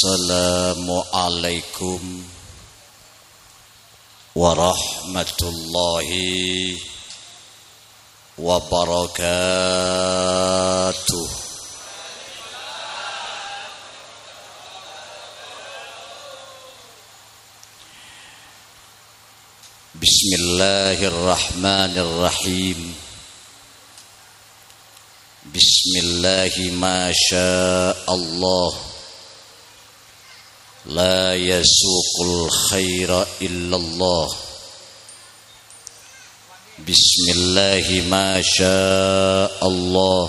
Assalamualaikum warahmatullahi wabarakatuh. Bismillahirrahmanirrahim. Bismillahi ma syaa Allah. La yasuqul khaira illallah. Bismillahi ma syaa Allah.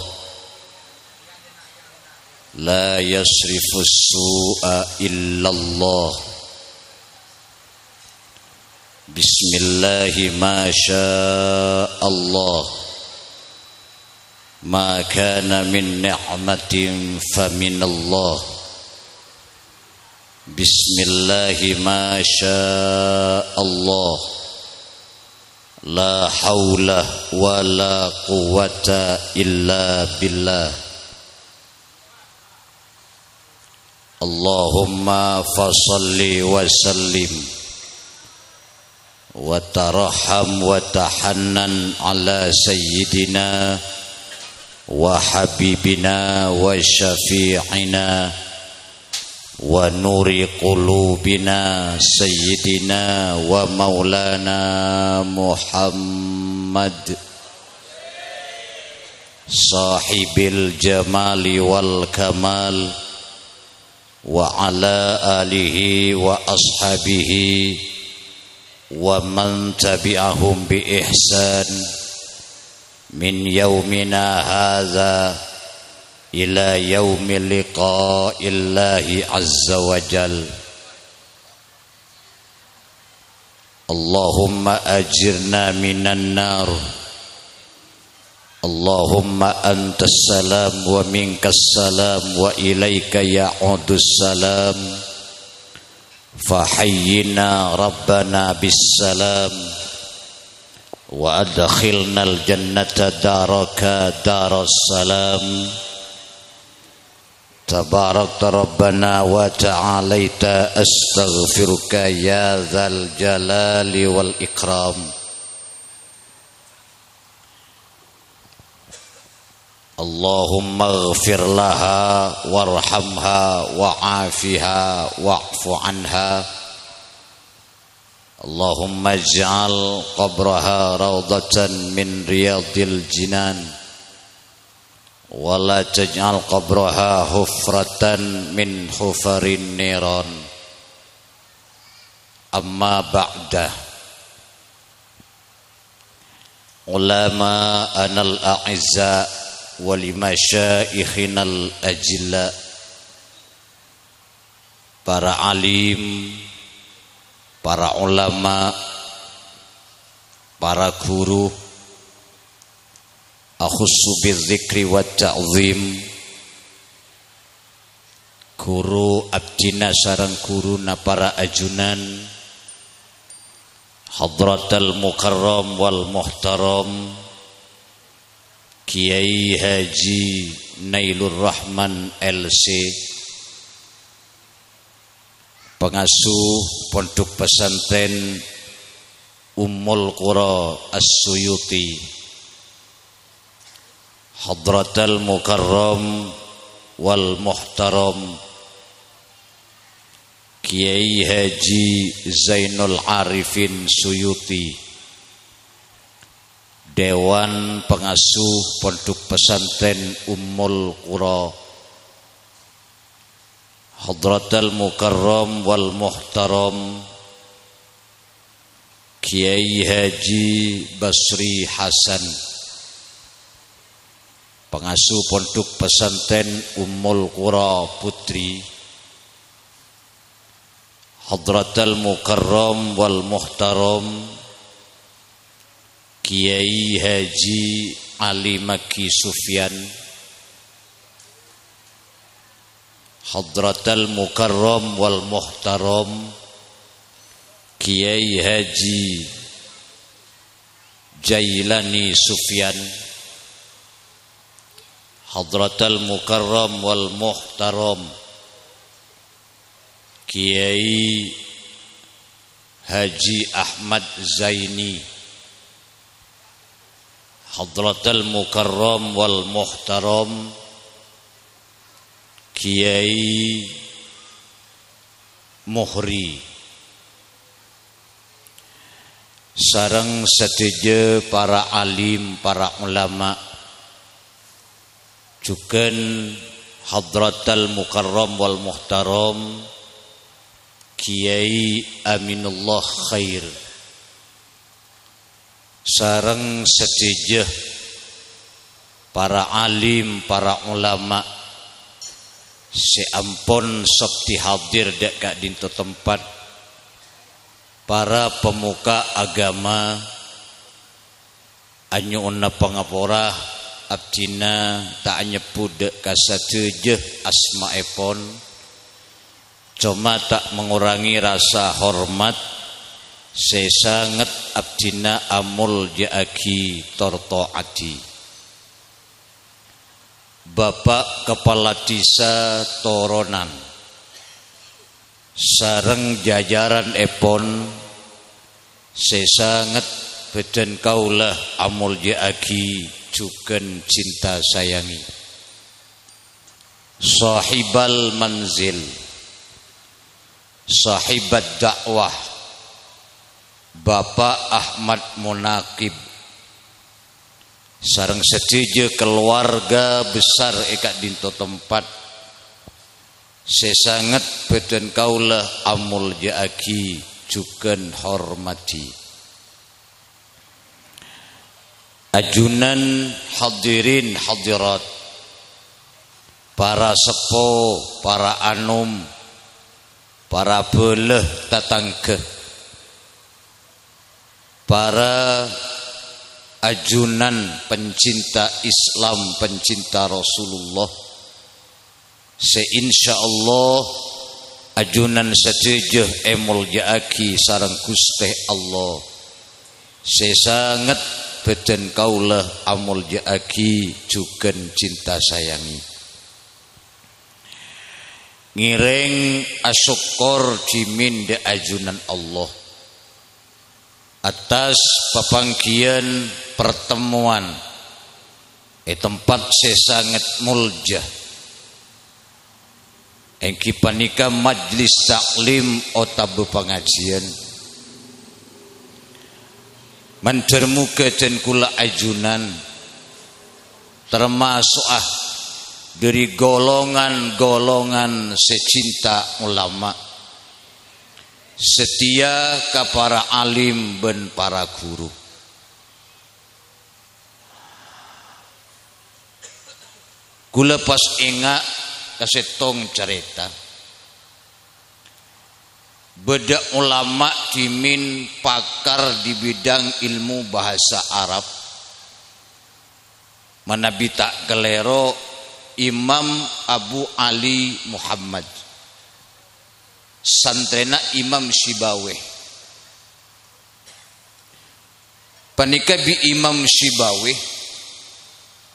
La yasrifus su'a illallah. Bismillahi ma syaa Allah. Ma kana min ni'matin faminallah. Bismillahi ma syaa Allah. La hawla wa la quwwata illa billah. Allahumma fasalli wa sallim wa tarham wa tahannan ala sayyidina wa habibina wa syafi'ina wa nuri qulubina sayyidina wa maulana Muhammad sahibil jamali wal kamal wa ala alihi wa ashabihi wa man tabi'ahum bi ihsan min yaumina hadza ila yaumi liqa'illahi azza wa jal. Allahumma ajirna minan nar. Allahumma antas salam wa minkas salam wa ilaika ya'udus salam. Fahayyina rabbana bis salam wa adkhilnal jannata daraka daras salam. Tabarakta Rabbana wa ta'alaita astaghfiruka ya dzal jalali wal ikram. Allahumma ighfir laha warhamha wa'afiha wa'fu anha. Allahumma ij'al qabraha rawdatan min riyadil jinan wala taj'al qabraha hufratan min hufarin niran. Amma ba'da. Ulama anal a'izza wa limasyayikhinal ajilla. Para alim, para ulama, para guru, akhussu bidzikri wa ta'zim. Guru abdina sareng guruna para ajunan. Hadratal mukarram wal muhtaram Kiai Haji Nailur Rahman LC, pengasuh Pondok Pesantren Ummul Qura As-Suyuti. Hadratal mukarram wal muhtaram Kiai Haji Zainul Arifin Suyuti, Dewan Pengasuh Pondok Pesantren Ummul Qura. Hadratal mukarram wal muhtaram Kiai Haji Basri Hasan, pengasuh Pondok Pesantren Ummul Qura Putri. Hadratal mukarram wal muhtaram Kiai Haji Ali Maki Sufyan. Hadratal mukarram wal muhtaram Kiai Haji Jailani Sufyan. Hadratal mukarram wal muhtaram Kiai Haji Ahmad Zaini Hadratul Mukarram wal Muhtaram Kiai Muhri sareng sedeje para alim, para ulama juken Hadratul Mukarram wal Muhtaram Kiai Aminullah Khair sareng sedeje para alim, para ulama seampun sekti hadir dek gak dinto tempat, para pemuka agama anyu onna pangapora abdina tak nyebut dek kasadeje asmaepon, cuma tak mengurangi rasa hormat sesanget abdina amul jaaki torto adi Bapak Kepala Desa Toronan sareng jajaran epon sesanget beden kaulah amul jaaki juken cinta sayangi sahibal manzil sahibat dakwah Bapak Ahmad Munaqib sareng sedeje keluarga besar eka dinto tempat sesanget beden kaulah amul jaaki juken hormati ajunan hadirin hadirat para sepo, para anum, para beleh tatangke, para ajunan pencinta Islam, pencinta Rasulullah, seinsyaallah ajunan sedejeh emul jaaki sareng Gusti Allah sesanget beden kaulah amul jaaki juken cinta sayangi ngiring asyukur jimin de ajunan Allah atas papanggian pertemuan tempat sesanget mulja engki panika majlis taklim otabu pengajian mandermuga dan kula ajunan termasuk dari golongan-golongan secinta ulama setia ke para alim dan para guru kula pas ingat kasetong cerita beda ulama dimin pakar di bidang ilmu bahasa Arab manabi tak kelero Imam Abu Ali Muhammad santrena Imam Sibaweh panika bi Imam Sibaweh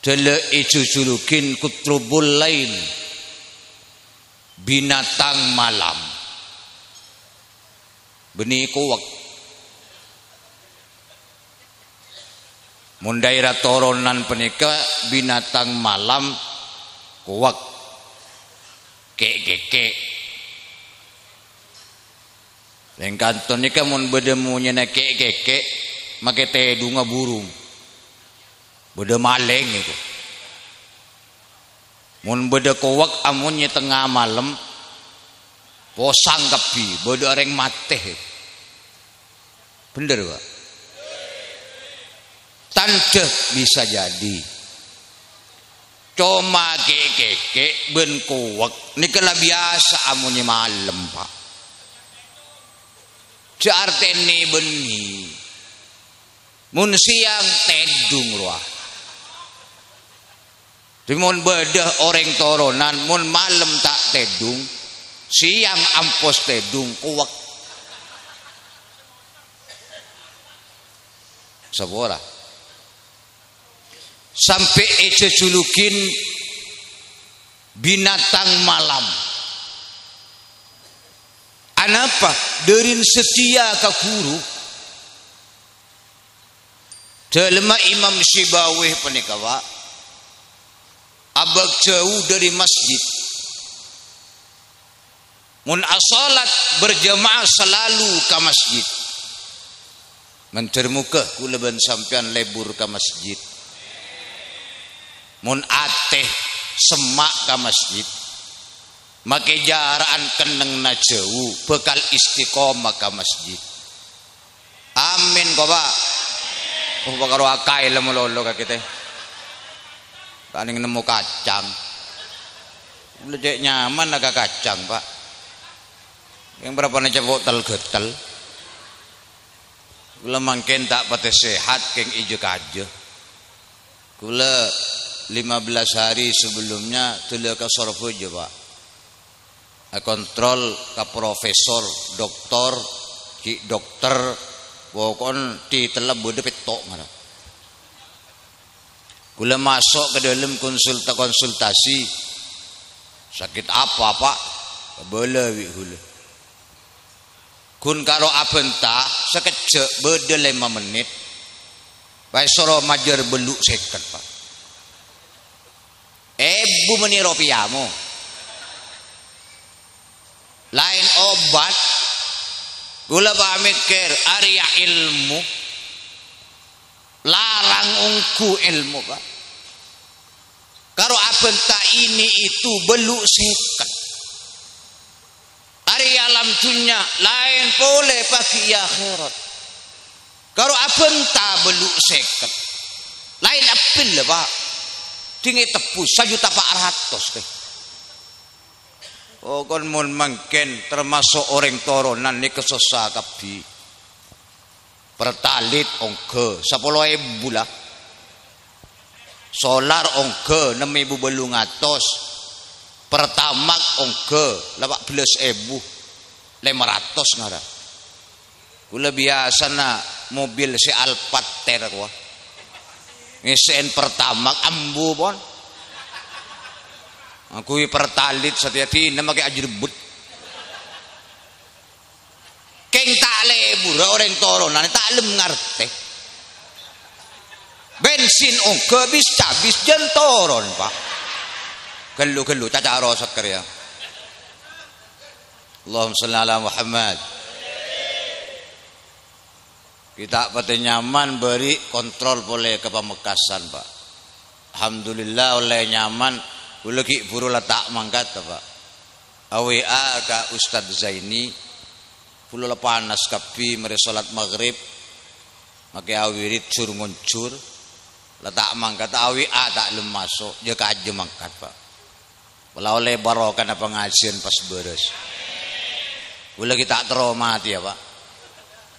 dele ijujulukin kutrubul lain binatang malam benih kuwak mun daerah Toronan penika binatang malam kuwak kek leng kanton nika mun bede munyana kek make tedunga burung bede maleng itu mun bede kuwak amunnya tengah malam posang kepi bede areng mateh bener Pak tante bisa jadi cuma kek ben kuwak nikela biasa amunnya malam Pak jartene beni mun siang tedung ruah mun bedah orang Toronan mun malam tak tedung siang ampos tedung kuwak sabora sampai julukin binatang malam Kenapa? Derin setia ke guru. Jelema Imam Sibawih penikawa abag jauh dari masjid. Mun asalat berjamaah selalu ke masjid. Mencermuka kulaban sampean lebur ke masjid. Mun ateh semak ke masjid. Make jaraan keneng na jauh bekal istiqomah ke masjid. Amin kok Pak. Oh bakaro akai lemu lolo ka kita. Paling nemu kacang. Lejek nyaman agak kacang Pak. Yang berapa nih cebok getel. Kula mangken tak pate sehat keng ijo kaje. Kula 15 hari sebelumnya tula ke Surabaya Pak. Kontrol ke profesor, doktor, ki dokter, pokon di telab bude petok mana. Kula masuk ke dalam konsultasi. Sakit apa Pak? Bola wi kula. Kun karo abenta sekejap beda 5 menit. Baik soro majer beluk seket Pak. Bu meni ropiamu. Lain obat. Gula pamit ker Arya ilmu. Larang ungku ilmu Pak. Karo abenta ini itu beluk seket. Hari alam dunia lain boleh pagi akhirat. Kalau abenta beluk seket, lain apil lah Pak. Tinggi tepus 1.400.000 ke. Oh kon mun mangken termasuk orang toronan ni kesosa kapi. Pertalit ongke 10.000 lah. Solar ongke 6.000 belung atos. Pertamak ongke 18.500 ngara. Kula biasa na mobil si Alpater ko. Ngisen pertamak ambu pon. Aku pertalit setiati na maki ajirbut. Keng tak lebur orang toronan tak lem ngarte. Bensin ongke habis jan toron Pak. Gelu caca rosak kerja. Allahumma shalli ala Muhammad. Kita pati nyaman beri kontrol boleh ke Pamekasan Pak. Alhamdulillah oleh nyaman. Lagi buru letak mangkat Pak. AWA ke Ustadz Zaini. Puluh panas kapi meri salat maghrib. Maka awirit cur nguncur. Letak mangkat AWA tak lem masuk. Jika aja mangkat Pak. Walau oleh barokan pengajian pas beres. Ulah kita teromati ya Pak.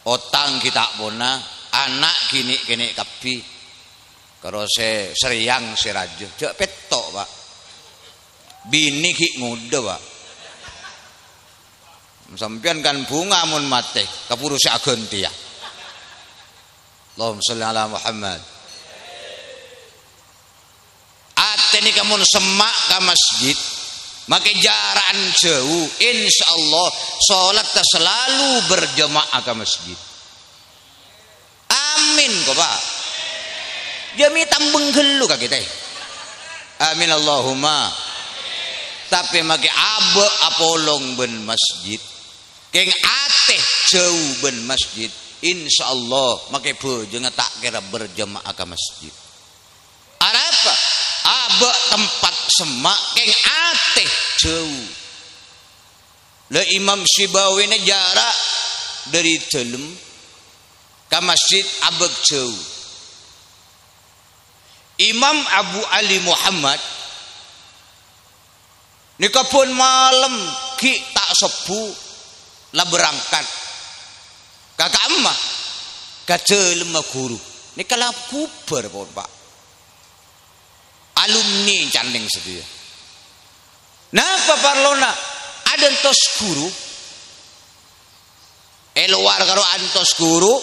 Otang kita bona, anak kini kapi. Kalau saya seriang si raja, jak petok Pak. Bini ki nguda Pak. Sampian kan bunga mun mate, kapuru si agenti ya. Allahumma sholli ala Muhammad. Ateni kamun semak ke masjid maka jaran jauh insyaallah salat selalu berjamaah ke masjid. Amin kok Pak. Jami tambeng gelu ka kita. Amin Allahumma. Tapi maka abe apolong ben masjid. Keng ateh jauh ben masjid insyaallah maka bojo tak kira berjamaah ke masjid. Apa? Abak tempat semak keng ateh jauh. Le Imam Syibawi ini jarak dari dalam ke masjid abak jauh. Imam Abu Ali Muhammad ni kapun malam ki tak sepu lah berangkat kakak emak kacelem guru ni kalau kuber pun Pak. Alumni canding sedia. Napa parlona ada entos guru eluar karo antos guru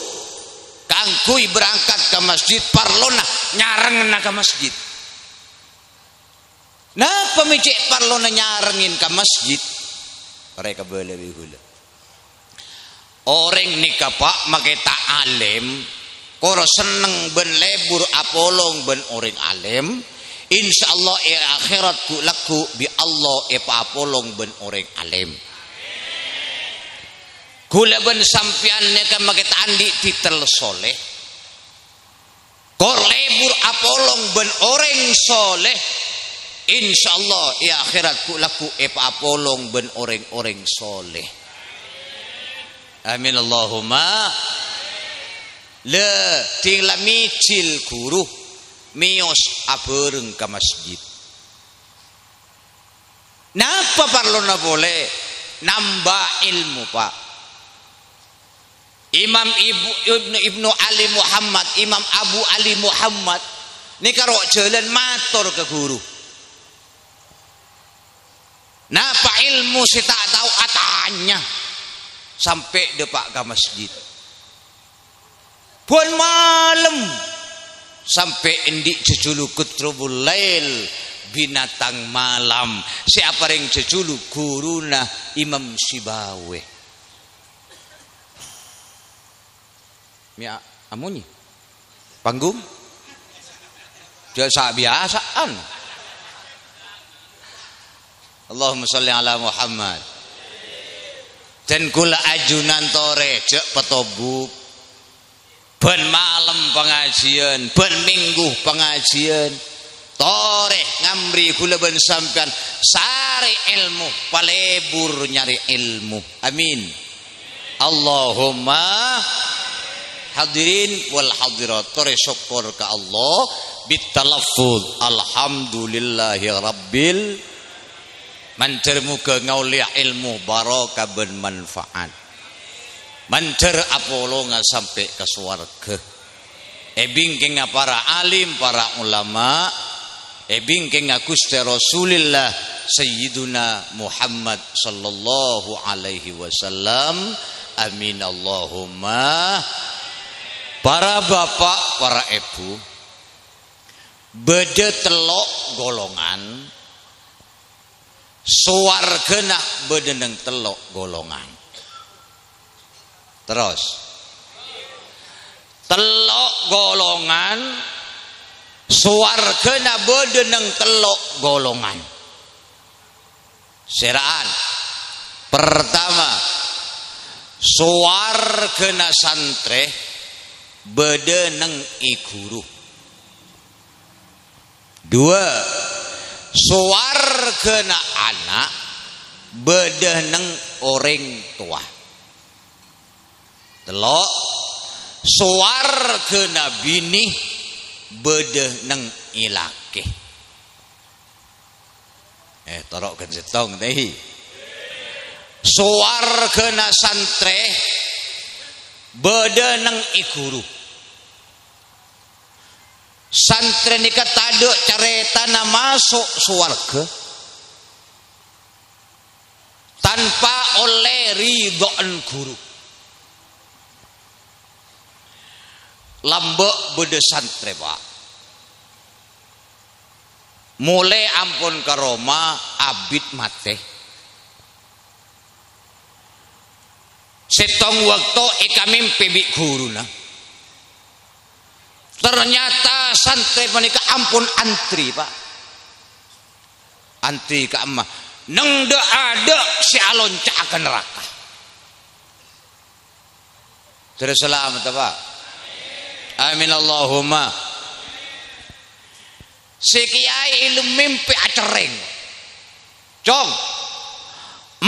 kangkui berangkat ke masjid parlona nyareng ke masjid. Napa micek parlona nyarengin ke masjid mereka boleh bihula. orang nikah pak make tak alim kor seneng ben lebur apolong ben orang alim insyaallah akhirat ku laku bi Allah pa apolong ben orang alim kula ben sampean neka make andi titel soleh kor lebur apolong ben orang soleh insyaallah akhirat ku laku pa apolong ben orang soleh. Amin Allahumma. Le tinggal micil guru mios abereng ke masjid. Napa perlu na boleh nambah ilmu pak. Imam Ibnu Ali Muhammad, Imam Abu Ali Muhammad ni karo jalan matur ke guru. Napa ilmu si tak tahu atanya sampai depak ke masjid. Pun malam sampai indik jejulu kutrubul lail binatang malam. Siapa yang jejulu guruna Imam Sibawe. Mia amuni panggung biasa biasaan. Allahumma sholli ala Muhammad. Dan kula ajunan tore cek petobuk ben malam pengajian ben minggu pengajian tore ngamri kula ben sampean sari ilmu palebur nyari ilmu amin Allahumma. Hadirin wal hadirat tore syukur ke Allah bitalaffuz alhamdulillahi rabbil mancer muka ngaulia ilmu barokah ben manfaat mancer apolonga sampai ke swarga bingking para alim para ulama bingking Gusti Rasulillah Sayyiduna Muhammad sallallahu alaihi wasallam amin Allahumma. Para bapak para ibu beda telok golongan suwargana bedeneng telok golongan. Terus telok golongan suwargana bedeneng telok golongan. Seraan pertama suwargana santre bedeneng iguru. Dua suwargana anak bedeneng orang tua. Telok suwargana bini bedeneng ilake. Torok kan setong teh. Suwargana santre bedeneng iguru. Santri nikah tado caretana masuk suwarga tanpa oleh ridhoan guru. Lambek bede santri pak. Mulai ampun ke Roma abid mate. Setong waktu ika mimpi bi guru na. Ternyata santri menikah ampun antri pak. Antri ke emak. Neng de ada si alon akan neraka. Terus selamat pak. Amin Allahumma. Si kiai ilmu mimpi acereng. Cong.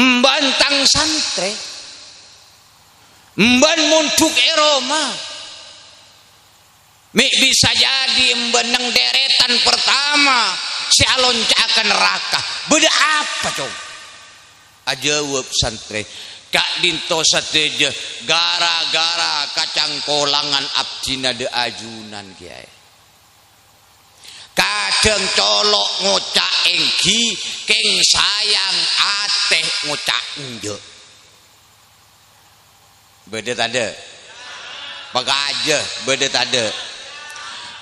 Mbantang santri. Mban munduk Roma. Bisa jadi benang deretan pertama si alon akan neraka. Beda apa coba? Ajawab santri. Kak dinto sateja gara-gara kacang kolangan abdina de ajunan kiai. Kadang colok ngocak enggi keng sayang ateh ngocak nje. Beda tade. Pagaja beda tade.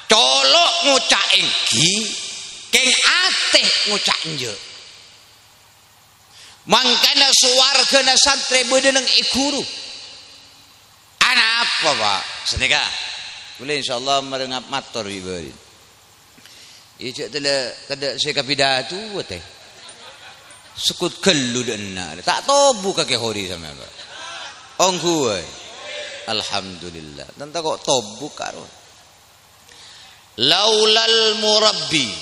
Colok ngocak enggi keng ateh ngocak nje. Mangkana suwargana santri bedeneng iguru. apa Pak? Senika. Boleh insyaallah merengap matur ibu. Ijak tele saya pidato teh. Sekut kelu denna. Tak tobu kake hori sama Pak. Ongku. Alhamdulillah. Tanta kok tobu karo. Laulal murabbi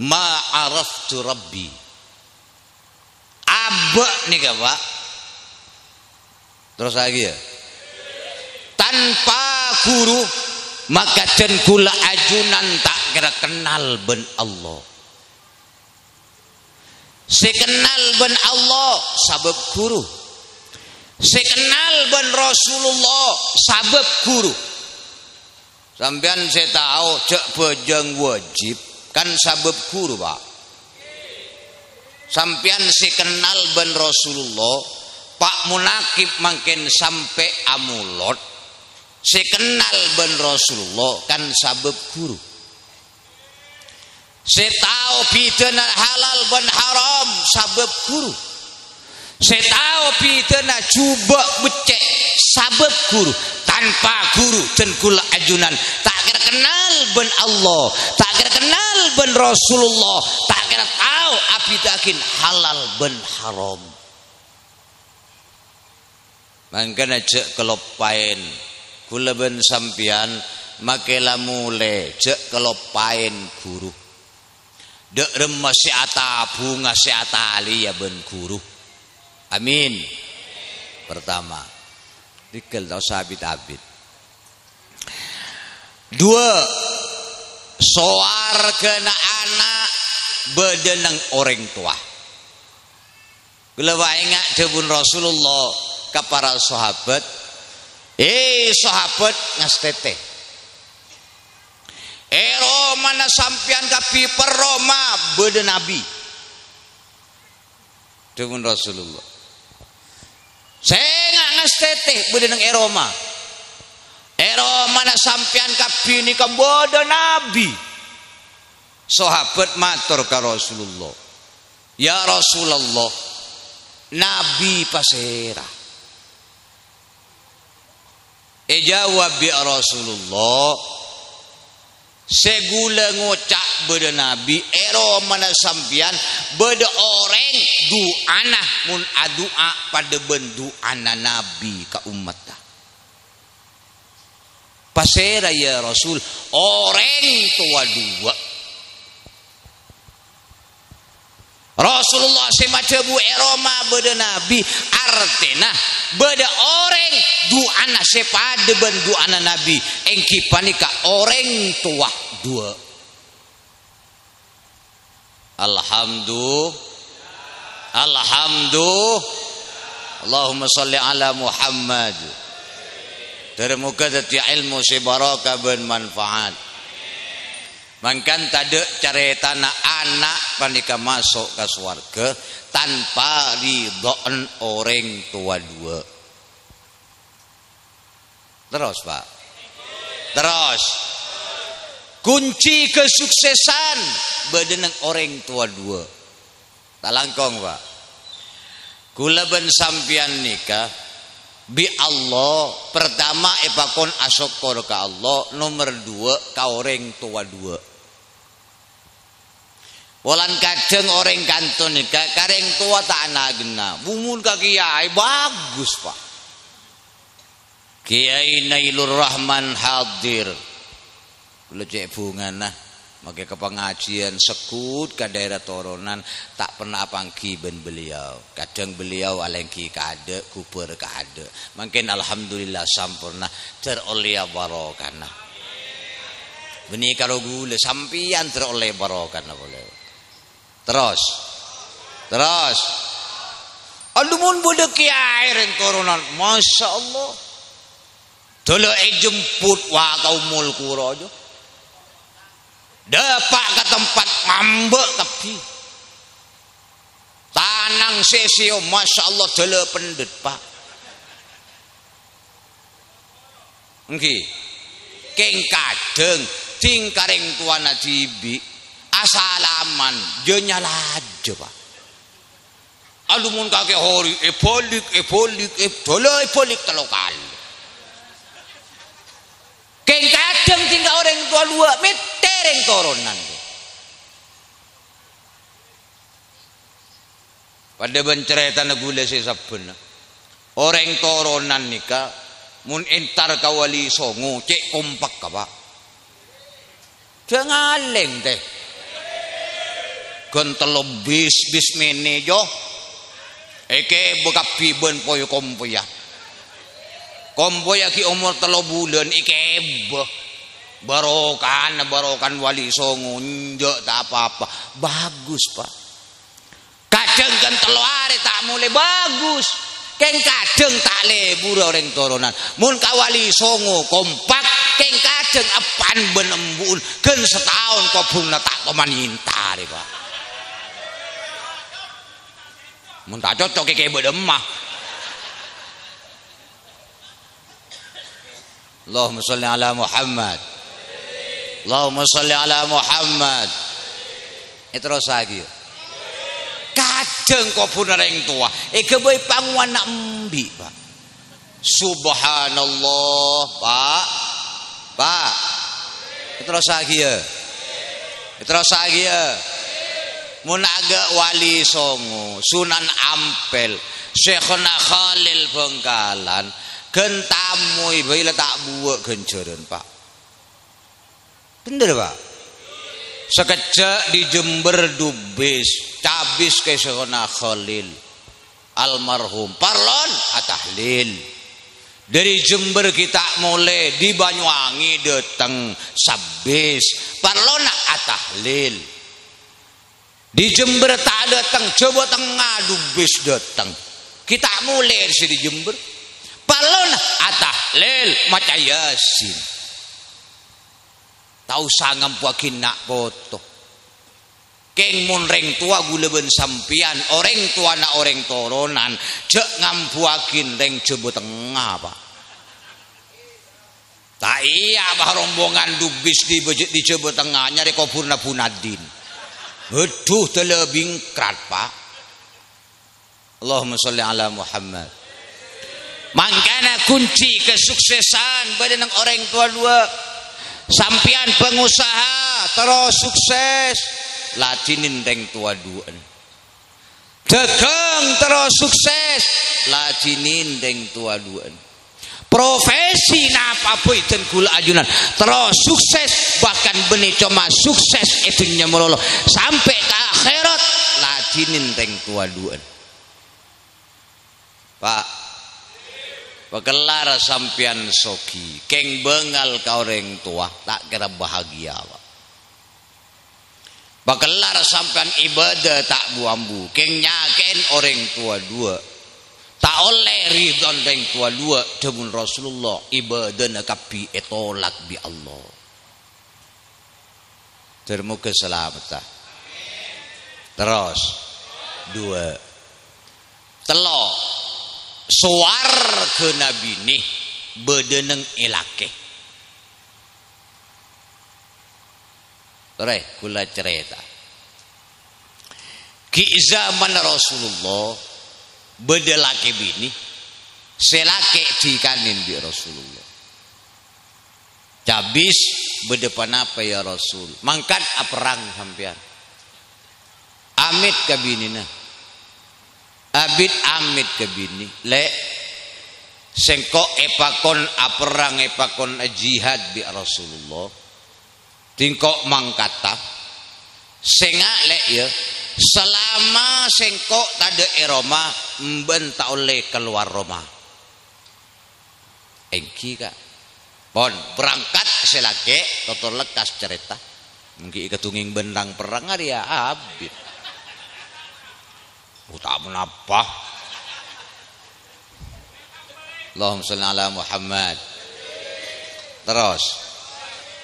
ma araftu rabbi. Abak nih Pak. Terus lagi ya. Tanpa guru maka den kula ajunan tak kira kenal ben Allah. Sekenal ben Allah sabab guru. Sekenal ben Rasulullah sabab guru. Sampean saya tahu cek bejeng wajib kan sabab guru Pak. Sampean sekenal ben Rasulullah Pak Munakib makin sampai amulot. Sekenal ben Rasulullah kan sabab guru. Setahu pidana halal ben haram sabab guru. Setahu pidana cuba becek sabab guru. Tanpa guru dan kula ajunan tak kira kenal ben Allah, tak kira kenal ben Rasulullah, tak kira tahu api takin halal ben haram. Mangkana cek kelopain kula ben sampian makela mule cek kelopain guru. Dek remas si ata bunga si ata ali ya ben guru. Amin. Pertama, dikel tau sabit-abit. Dua, soar kena anak bedenang orang tua. Kula ingat debun Rasulullah ke para sahabat. Sahabat ngastete. Mana sampian kapi per Roma beden Nabi. Debun Rasulullah. Saya nggak ngastete bedenang Roma. Mana sampian kapi ni kebodo Nabi. Sahabat matur ka Rasulullah. Ya Rasulullah, Nabi pasera. Jawab ya Rasulullah, segula ngocak beda Nabi mana sampian beda orang du'ana mun adua pada bendu ana Nabi ka umat dah. Pasera ya Rasul orang tua dua. Rasulullah semacebu eroma beda Nabi artena beda orang du'ana sepada ben du'ana Nabi engki panika orang tua dua. Alhamdulillah Allahumma salli ala Muhammad. Termuka dati ilmu sebaraka ben manfaat. Mangkan tade carita anak panika masuk ke surga tanpa ridhoan orang tua dua. Terus Pak. Terus. Kunci kesuksesan bedenang orang tua dua. Talangkong Pak. Kula ben sampian nikah bi Allah pertama ipakon asyukur ka Allah, nomor dua ka orang tua dua. Walan kadang orang kanton nikah kareng tua tak nagena bumun ka kiai bagus Pak. Kiai Nailur Rahman hadir. Kula cek bungan nah make ke pengajian sekut ke daerah Toronan tak pernah pangki ben beliau. Kadang beliau alengki kade kubur kade. Mungkin alhamdulillah sampurna teroleh barokana. Beni karo gule sampian teroleh barokana boleh. Terus. Alumun bodek kiai reng Toronan, masya Allah. Dulu jemput wa kaumul kuro aja. Dapat ke tempat ngambek tapi tanang sesio masya Allah dulu pendet Pak. Engki keng kadeng ting kareng tuana dibi asalaman jenya lajo Pak. Alumun kake hori epolik telo kali. tua dua metereng toronan. Pada bencerita nagula si sabun. Orang toronan nika mun entar kawali songo cek kompak ka pak. Jangan leng teh. Gentelo bis mene jo. Eke bekapi ben poyo kompoya. Kompoya ki umur 3 bulan ike barokan wali songo njok tak apa-apa. Bagus pak. Kadang kan telur tak mulai bagus. Keng kadang tak lebur orang toronan. Mun kawali songo kompak. Keng kadang apan benembun. Gen setahun kobungna tak teman intari pak. Mun tak cocok kayak bedemah. Allahumma sholli ala Muhammad. Allahumma sholli ala Muhammad. Itu lagi. Kadang kau pun orang tua, kebay pangwan nak embi pak. Subhanallah pak. Itu lagi ya. Itu lagi ya. Mun agak wali songo, Sunan Ampel, Syekhna Khalil Bengkalan, gentamu bila tak buat genceran pak. Bener pak. Sekejap di Jember dubis cabis ke Syekhna Khalil almarhum parlon atahlil. Dari Jember kita mulai di Banyuwangi datang sabis parlon atahlil. Di Jember tak datang coba tengah dubis datang. Kita mulai di Jember parlon atahlil maca Yasin. Tahu sangam puakin nak foto. Keng mun reng tua gula ben sampian orang tua nak orang toronan cek ngampuakin reng coba tengah pak. Tak iya bah rombongan dubis di coba tengah nyari kopurna punadin. Aduh terlebih krat pak. Allahumma sholli ala Muhammad. Mangkana kunci kesuksesan badan orang tua dua. Sampian pengusaha terus sukses lacinin reng tua duan. Dagang terus sukses lacinin reng tua duan. Profesi napa pun iten kula ajunan terus sukses bahkan benih cuma sukses itu nyamololo sampai ke akhirat lacinin reng tua duan. Pak Pakelar sampian soki, keng bengal kau orang tua, tak kira bahagia. Pakelar sampian ibadah tak buambu, keng nyaken orang tua dua, tak oleh ridon orang tua dua, demun Rasulullah ibadah nakapi etolak bi Allah. Termuka selamat. Terus dua, telok. Suar ke Nabi ni bedeneng elake. Tore kula cerita. Ki zaman Rasulullah bedelake bini selake dikanin bi Rasulullah. Cabis bedepan apa ya Rasul? Mangkat perang sampean. Amit ke binina. Abid amit ke bini le sengkok epakon aperang epakon jihad bi Rasulullah tingkok mangkata senga le ya selama sengkok tade eroma mbenta oleh keluar Roma engki kak pon berangkat selake totor lekas cerita mungkin ketunging bendang perang hari ya abid. Tak menapa. Allahumma sholli ala Muhammad. Terus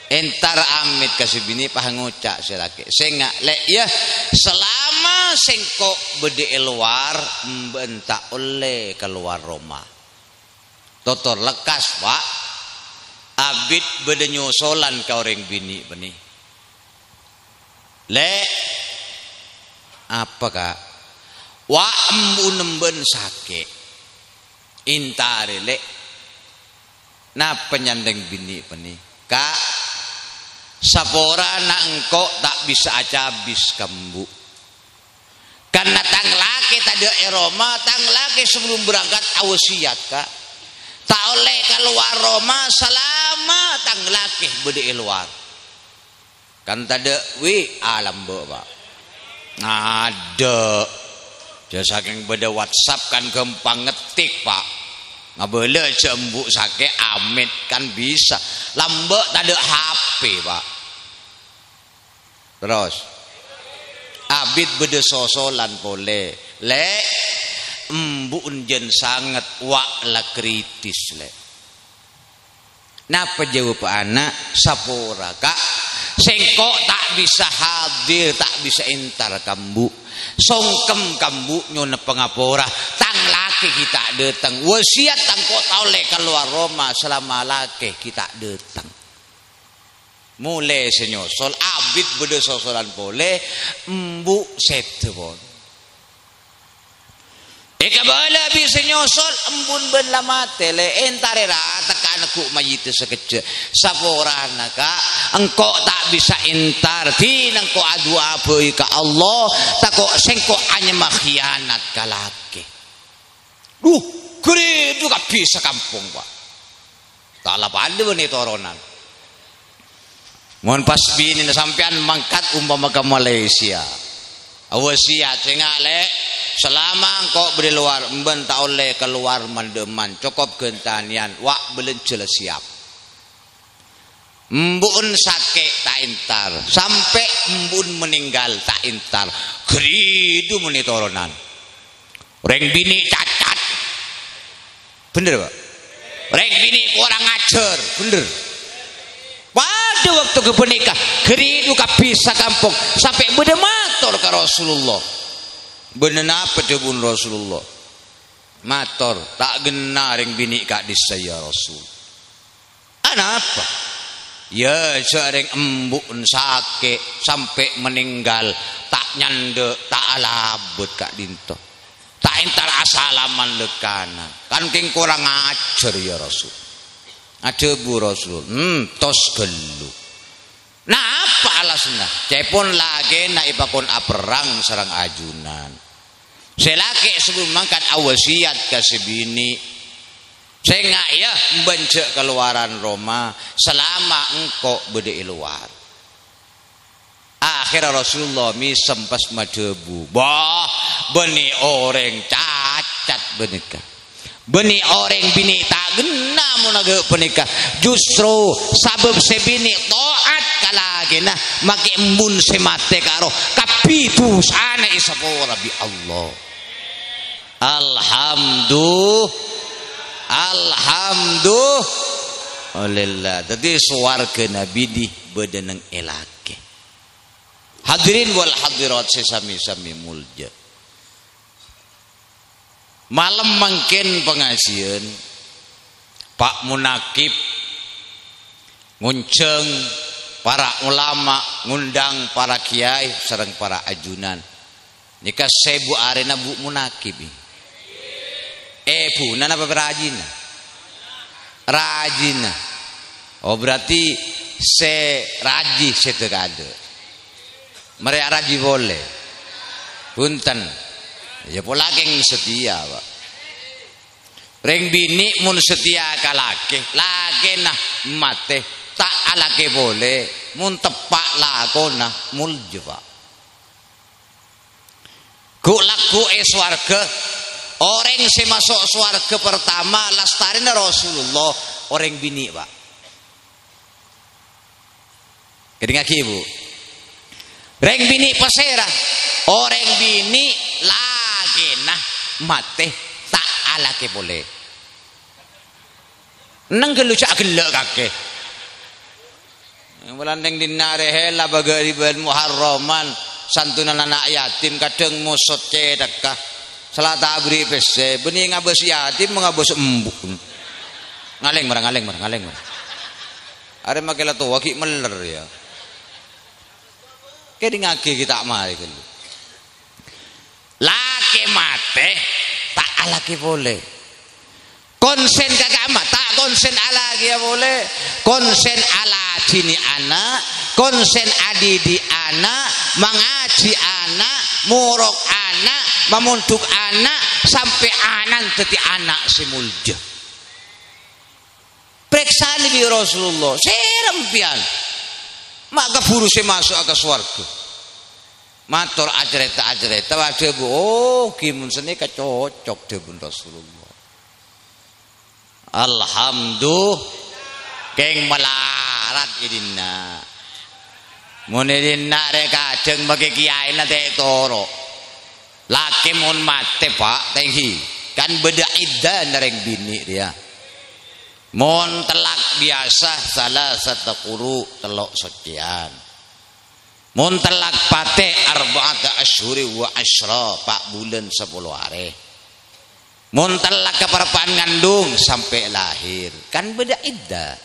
entar amit kasih bini pah ngucak selake senga lek ya selama sengkok bede luar mbentak oleh keluar Roma totor lekas pak abid bede nyusolan ka orang bini benih lek apa kak wa embunemben sake intare lek na penyandeng bini peni kak sapora na engko tak bisa acabis kambu. Karena tang laki tadi Roma, tang laki sebelum berangkat awasiat kak. Tak oleh keluar Roma selama tang laki bede luar. Kan tadi alam bapak. Ada. Jadi saking beda WhatsApp kan gampang ngetik pak. Nggak boleh jembuk sakit amit kan bisa. Lambek tadi HP pak. Terus. Abid beda sosolan boleh. Le embu unjen sangat wak la kritis le. Napa jawab anak sapora kak sengkok tak bisa hadir tak bisa entar kambu songkem kambu nyona pengapora tang laki kita datang wasiat tang kok tau le keluar Roma selama laki kita datang mulai senyosol abid beda sosolan boleh embu setebon eka bala bisa nyosol embun ben lamate le entare rata kan aku mayit sekecil saporana kak engkau tak bisa entar tin engkau adu apa ka Allah tak kok sengko hanya makhianat kalake kredo ka bisa kampung pak tak lapade beni toronan mohon pas bini sampean mangkat umpama ke Malaysia awasiat sengak le selama engkau beri luar emben tak oleh keluar mandeman cukup gentanian wak belencel siap embun sakit tak intar sampai embun meninggal tak intar geridu menitoronan reng bini cacat bener pak reng bini kurang ajar bener pada waktu kepenikah geridu kabisa kampung sampai beda matur ke Rasulullah bener apa debun Rasulullah mator tak genaring bini kak disaya Rasul apa ya sering embun sakit sampai meninggal tak nyande tak alabut kak dinto tak entar asalaman lekana kan king kurang ajar ya Rasul ada bu Rasul tos gelu nah apa alasnya cepon lagi na ipakon aperang sarang ajunan selaki sebelum mangkat awasiat ke sebini saya nggak ya membaca keluaran Roma selama engkau bede luar akhirnya Rasulullah mi sempas madebu bah beni orang cacat benikah beni orang bini tak gena munaga penikah justru sabab sebini taat kalagena make embun semate karo kapitu sana isapora bi Allah alhamdulillah tadi suwarga nabi di badanang elake hadirin wal hadirat sesami-sami mulja malam mangken pengajian Pak Munakib ngunceng para ulama ngundang para kiai sareng para ajunan nikah sebu arena Bu Munakib bu nana apa rajina oh berarti se raji setegade mereka raji boleh punten ya pola geng setia pak reng bini mun setia kalake lake nah mate tak alake boleh mun tepak lakona mulje pak ku laku swarga orang yang masuk swarga pertama lastarina Rasulullah orang bini pak kedengar ibu reng bini pasera orang bini lagi nah mate tak alake boleh nang gelucak gelak kakek Melandeng dinare hela bagari ben muharraman santunan anak yatim kadang musot cedekah selata abri pese benih ngabes yatim ngabes embuk ngaleng marang are makela tua ki meler ya ke ngake kita mari kelu laki mate tak alaki boleh konsen kagak mah tak konsen ala dia boleh konsen ala dini anak konsen adidi anak, mengaji anak, murok anak, memuntuk anak, sampai anak teti anak simulja. Periksa Nabi Rasulullah, serem pian. Maka buru saya masuk ke swarga. Matur ajreta waduh bu, oh kimun seni kecocok debun Rasulullah. Alhamdulillah, keng melarat idina. Mun idina rek kajeng bagi kiai nate toro. Laki mun mate pak, tenghi. Kan beda iddah nareng bini dia. Mun telak biasa salah satu kuru telok sekian. Mun telak pate arba'ata asyhuri wa asyra 4 bulan 10 hari. Mun telak keperpaan ngandung sampai lahir. Kan beda iddah.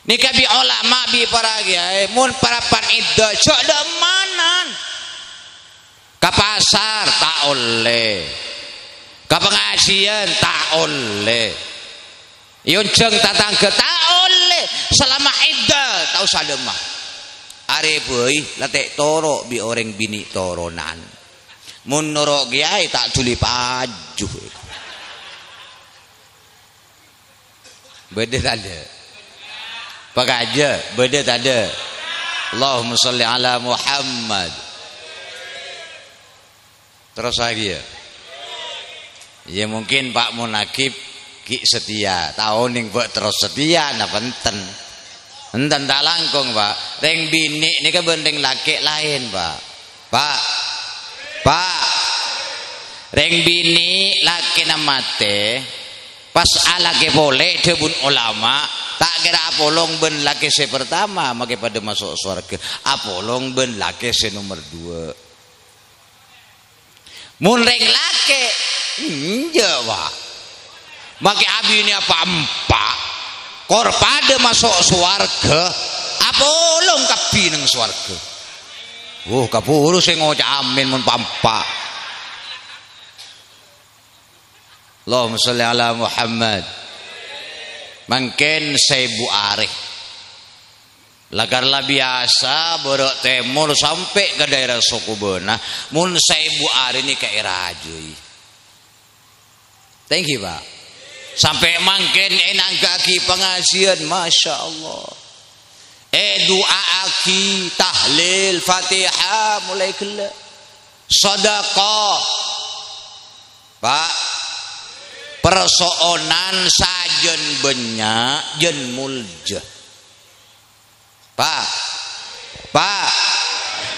Nikah bi ulama bi para kiai mun parapan iddah cok demanan. Ke pasar tak oleh. Ke pengajian tak oleh. Yunjeng tatangga tak oleh selama iddah tahu salemah. Are boy latek toro bi orang bini toronan. Mun noro kiai tak juli pajuh. Beda tanda. Pakaja beda tanda. Allahumma sholli ala Muhammad. Terus lagi ya. Ya mungkin Pak Munakib ki setia tahun ning buat terus setia nah penten tak langkung Pak reng bini ini kan bendeng laki lain Pak reng bini laki namate pas alake boleh debun ulama tak kira apolong ben laki se pertama maka pada masuk surga apolong ben laki se nomor 2 mun reng laki Pak maka abi ini apa empat kor pada masuk swarga apa ulung kapi nang swarga kapuru sing ngocamin mun pampak Allahumma sholli ala Muhammad mangken 1000 arih lagarlah biasa borok timur sampai ke daerah Sukubena mun 1000 arih ini ke Irajui thank you Pak sampai mangken enang kaki pengajian Masya Allah doa aki tahlil fatihah mulai kela sedekah Pak persoonan sajen benyak jen mulja Pak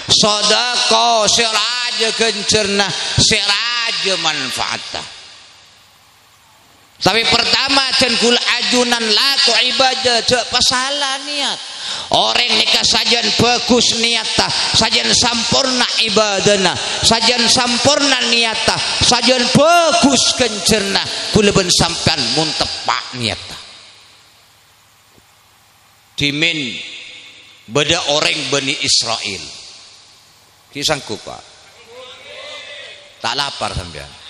sedekah siraja kencerna siraja manfaatah. Tapi pertama can kula ajunan laku ibadah cek pasalah niat. Orang nikah sajan bagus niatah, sajan sampurna ibadahna, sajan sampurna niatah, sajan bagus kencerna kula ben sampean mun tepak niatah. Dimin beda orang Bani Israel. Ki sanggup Pak. Tak lapar sampean.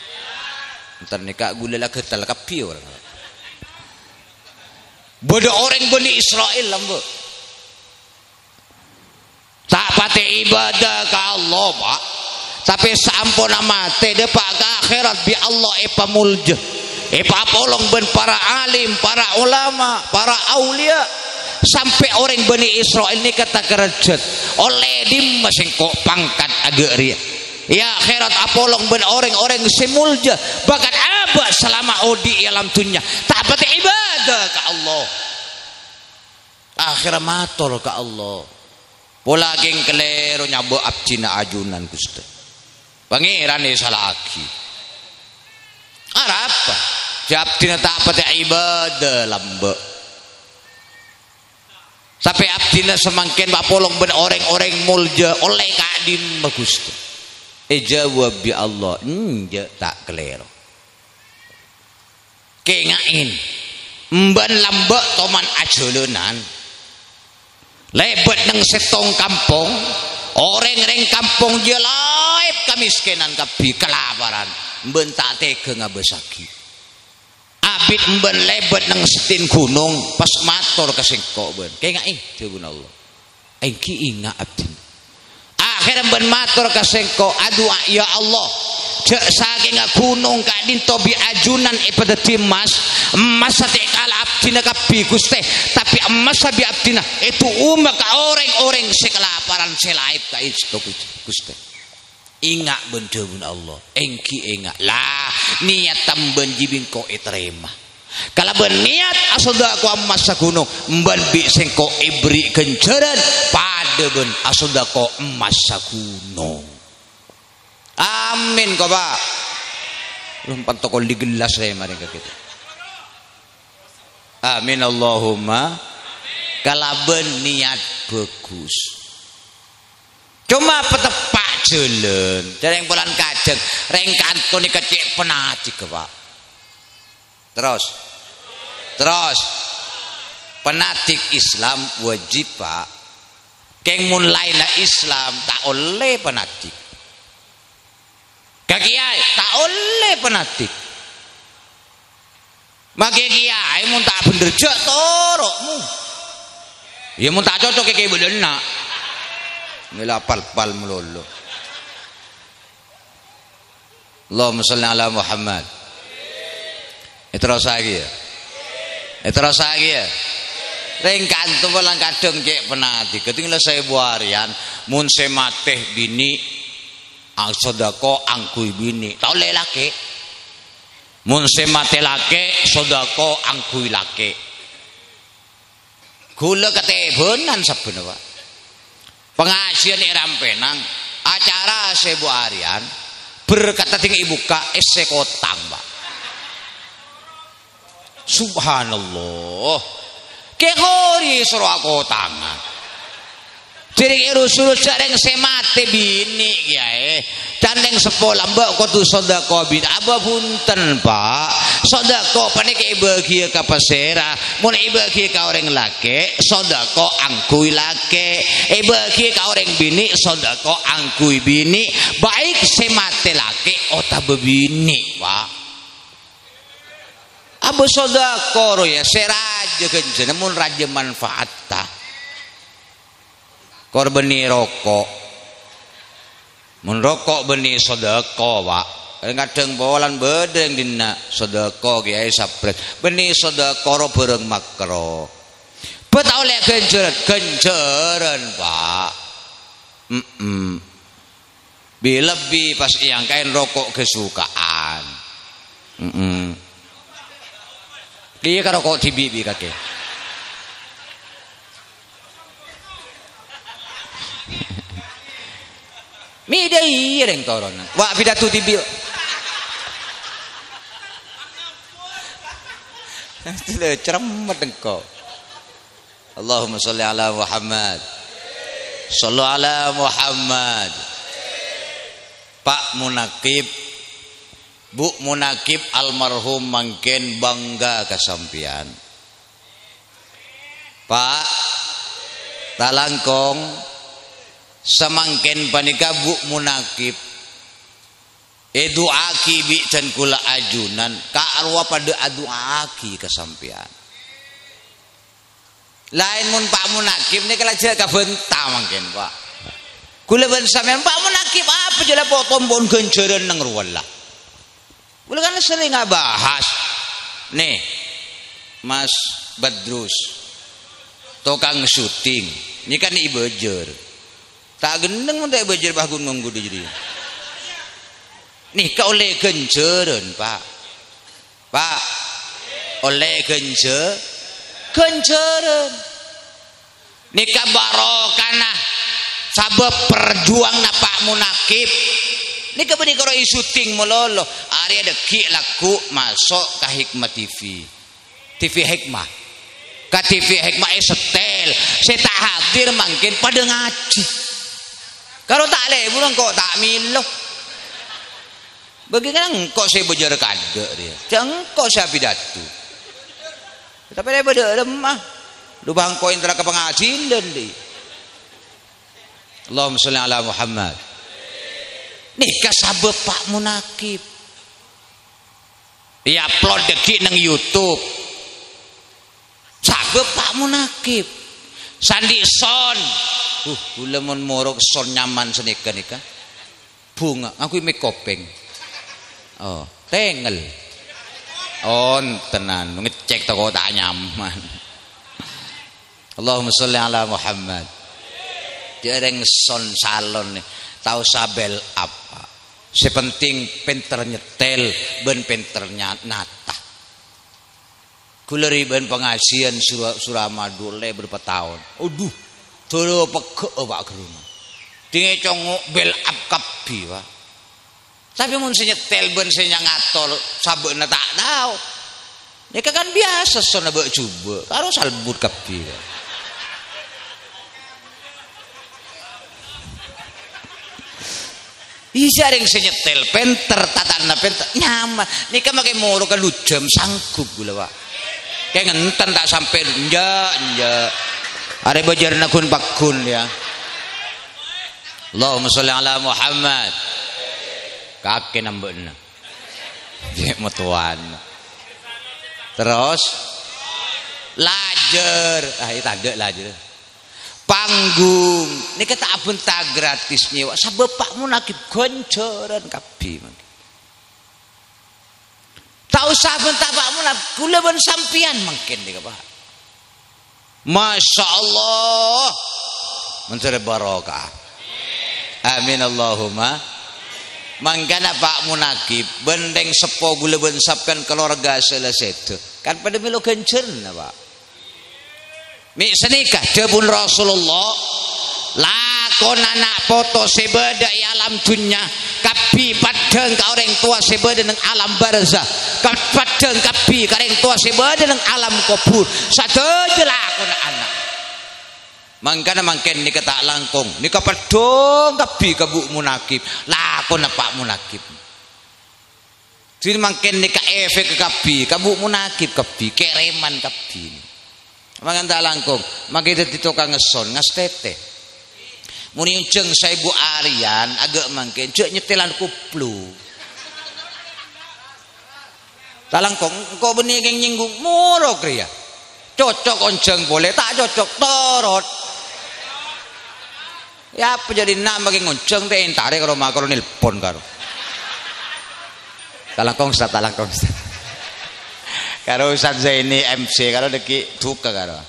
Ntar nikah gula lah ketal kapi orang. Bodoh orang Bani Israel lambo. Tak pate ibadah ke Allah Pak. Tapi sampun mate depak ke akhirat bi Allah epa mulja. Epa polong ben para alim, para ulama, para aulia. Sampai orang Bani Israel ini kata kerajat. Oleh dim masing kok pangkat agak ria. Ya akhirat apolong ben orang-orang semulja bahkan abad selama odi alam dunia tak pati ibadah ke Allah akhirat matur ke Allah pola geng keliru nyabo abdina ajunan Gusti pangeran salah aki apa abdina tak pati ibadah lambe sampai abdina semakin apolong ben orang-orang mulja oleh kadim Gusti jawab bi Allah tak keliru kengain mban lambek toman ajolonan lebet neng setong kampung orang reng kampung jelaib kemiskinan kabi kelaparan mban tak tega ngabesaki abit mban lebet neng setin gunung pas matur kesingkok ben kengain jawab Allah engki ingat abdi akhirnya ben matur kasengko adua ya Allah cek saking gunung kak dinto bi ajunan pada timas emas sate kala abdina kapi Gusti tapi emas sabi abdina itu umat ka orang-orang sekelaparan selaip ka isto Gusti ingat bendebun Allah engki ingat lah niat tamben jibing ko etrema kalau berniat asoda ko emas gunung mban bi sengko ibri kenceran pada ben asoda ko emas gunung. Amin kok Pak. Lumpan toko di gelas saya mari kita. Amin Allahumma. Kalaben niat bagus. Cuma petepak jalan. Dereng bulan kajeng, reng kantone kecik penati ke Pak. Terus penatik Islam wajib Pak. Keng mun lainna Islam tak oleh penatik. Kiai tak oleh penatik. Maka kiai mun tak bener jak torokmu. Ya mun tak cocok kiai bedenak. Mila pal-pal melulu. Allahumma sholli ala Muhammad. Terus lagi ya. Terus lagi ya. Ringkan tu pulang kadang cek penatik. Ketinggalan saya buarian mun semateh bini sodako angkui bini tau le laki mun semate laki sodako angkui laki gula ketebenan sabun Pak pengajian Rampenang acara sebu harian berkata tinggi ibu ka ese kotang Pak subhanallah kehori suruh aku tangan jadi rusul jareng semate bini kiai candeng sepola mbak kudu sodako bin aba punten Pak sodako panike bagi ka pasera mun bagi ka orang laki sodako angkui laki bagi ka orang bini sodako angkui bini baik semate laki ota bebini Pak aba sodako ya seraja kenjena mun raja manfaat ta korbeni rokok mun rokok beni sedekah Pak kadang bawalan bedeng dina sedekah kiai sapret beni sedekah ro bareng makro bet oleh genjeren Pak lebih pas yang kain rokok kesukaan dia kan rokok tibi kakek mida iya reng toron wak pidato tibi ceremet engkau Allahumma sholli ala Muhammad sallu ala Muhammad Pak Munakib Bu Munakib almarhum mangken bangga kasampian Pak talangkong semangken panika Bu Munakib eduaki bi can kula ajunan ka arwa pada aduaki kasampian lain mun Pak Munakib ni kala jek ka benta mangken Pak kula ben sampean Pak Munakib apa jela potombon genjeren nang ruwala kula kan sering ngabahas nih Mas Badrus tukang syuting ini kan ibejer tak gendeng mun tak bejer bagun nganggo jadi nih ka oleh genjeren Pak oleh genjeren nih ka barokana sabab perjuang na Pak Munakib nih ka benih karo syuting mololo ari ada ki laku masuk ka Hikmah TV Hikmah ka TV Hikmah setel saya tak hadir mungkin pada ngaji kalau tak lebur kok tak miloh bagaimana kok saya bejar kade dia jangan kok saya pidato tapi dia pada lemah lu bangko intra ke pengajian di Allahumma sholli ala Muhammad nih kasabab Pak Munakib ya upload deki nang YouTube sabab Pak Munakib Sandi Son kula mun morok son nyaman senika nika. Bunga, aku mek kopeng. Oh, tengel. Tenan ngecek toko tak nyaman. Allahumma sholli ala Muhammad. Dereng son salon tahu sabel apa. Sepenting pinter nyetel ben pinter nata. Kula riben pengajian Suramadu le berapa tahun. Aduh, turu pegek Pak Geruma. Dinge congok bel up kabi Pak. Tapi mun nyetel ben senya ngator sabena tak tahu. Nika kan biasa sona mbok coba karo salbut kabi. Iya yang senyetel penter tatana penter nyaman. Nika make moro kan jam sanggup gula Pak. Kayak ngenten tak sampai nja. Are bajarna kun bakun ya. Allahumma sholli ala Muhammad. Kake nambahna. Dia metuan. Terus lajer. Itu ada lajer. Panggung ini kata abenta gratis nyewa sabepakmu nakib goncoran kabeh tahu sabenta pakmu nak kula ben sampian mungkin nika Pak. Masya Allah mencari barokah. Amin Allahumma. Mangkana Pak Munakib bendeng sepo gula ben sapkan keluarga selesai kan pada milo gencerna Pak. Mi senikah debun Rasulullah lakon anak foto sebeda alam dunya kapi padeng ka orang tua sebeda nang alam barzah padeng kapi ka orang tua sebeda nang alam kubur sadeje lakon anak mangkana mangken nika tak langkung nika padong kapi ka Bu Munakib lakon Pak Munakib jadi mangken nika efek kapi ka Bu Munakib kapi kereman kapi. Mangan tak langkung, maka itu tukang ngeson, ngastete. Muni unceng saya Bu Aryan agak mangken, cek nyetelan kuplu. Tak langkung, kau benih yang nyinggung murok ya. Cocok onceng boleh, tak cocok torot. Ya apa jadi nak bagi ngonceng teh entare kalau makro nelpon karo. Tak langkung Ustaz, tak langkung Ustaz. Karo Ustaz Zaini MC karo deki duka karo.